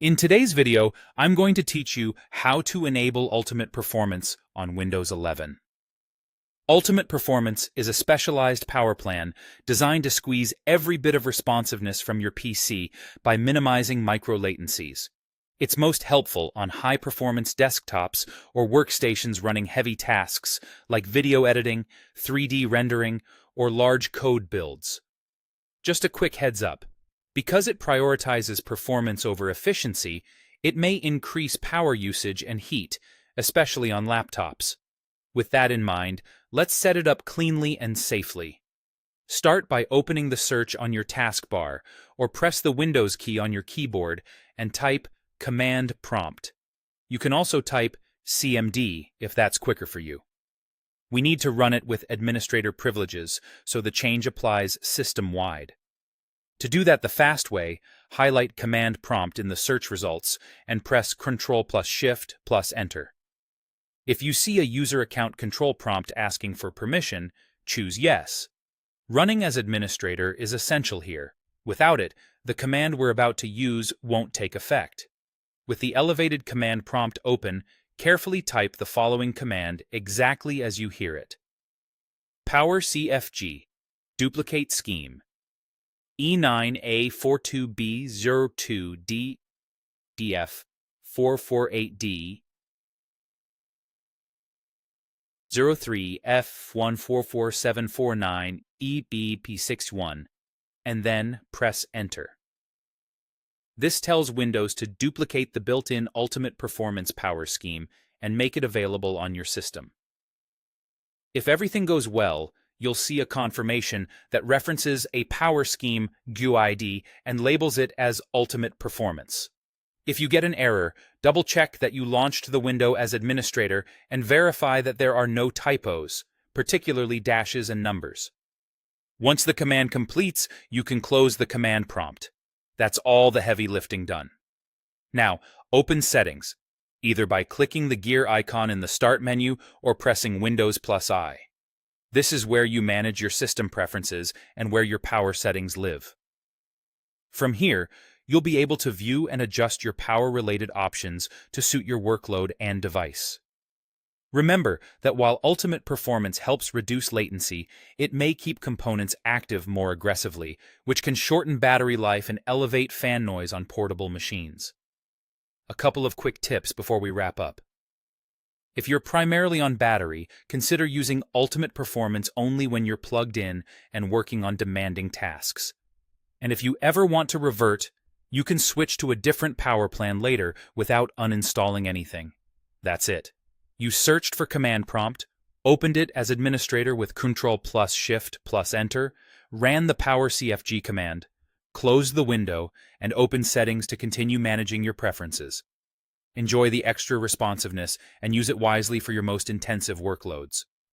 In today's video, I'm going to teach you how to enable Ultimate Performance on Windows 11. Ultimate Performance is a specialized power plan designed to squeeze every bit of responsiveness from your PC by minimizing micro-latencies. It's most helpful on high-performance desktops or workstations running heavy tasks like video editing, 3D rendering, or large code builds. Just a quick heads up. Because it prioritizes performance over efficiency, it may increase power usage and heat, especially on laptops. With that in mind, let's set it up cleanly and safely. Start by opening the search on your taskbar, or press the Windows key on your keyboard and type Command Prompt. You can also type CMD if that's quicker for you. We need to run it with administrator privileges, so the change applies system-wide. To do that the fast way, highlight Command Prompt in the search results and press Ctrl+Shift+Enter. If you see a user account control prompt asking for permission, choose Yes. Running as administrator is essential here. Without it, the command we're about to use won't take effect. With the elevated command prompt open, carefully type the following command exactly as you hear it. Power CFG, duplicate scheme. E9A42B02D DF448D 03F144749 EBP61, and then press Enter. This tells Windows to duplicate the built-in Ultimate Performance power scheme and make it available on your system. If everything goes well, you'll see a confirmation that references a power scheme GUID and labels it as Ultimate Performance. If you get an error, double-check that you launched the window as administrator and verify that there are no typos, particularly dashes and numbers. Once the command completes, you can close the command prompt. That's all the heavy lifting done. Now, open Settings, either by clicking the gear icon in the Start menu or pressing Windows+I. This is where you manage your system preferences and where your power settings live. From here, you'll be able to view and adjust your power-related options to suit your workload and device. Remember that while Ultimate Performance helps reduce latency, it may keep components active more aggressively, which can shorten battery life and elevate fan noise on portable machines. A couple of quick tips before we wrap up. If you're primarily on battery, consider using Ultimate Performance only when you're plugged in and working on demanding tasks. And if you ever want to revert, you can switch to a different power plan later without uninstalling anything. That's it. You searched for Command Prompt, opened it as administrator with Ctrl+Shift+Enter, ran the Power CFG command, closed the window, and opened Settings to continue managing your preferences. Enjoy the extra responsiveness and use it wisely for your most intensive workloads.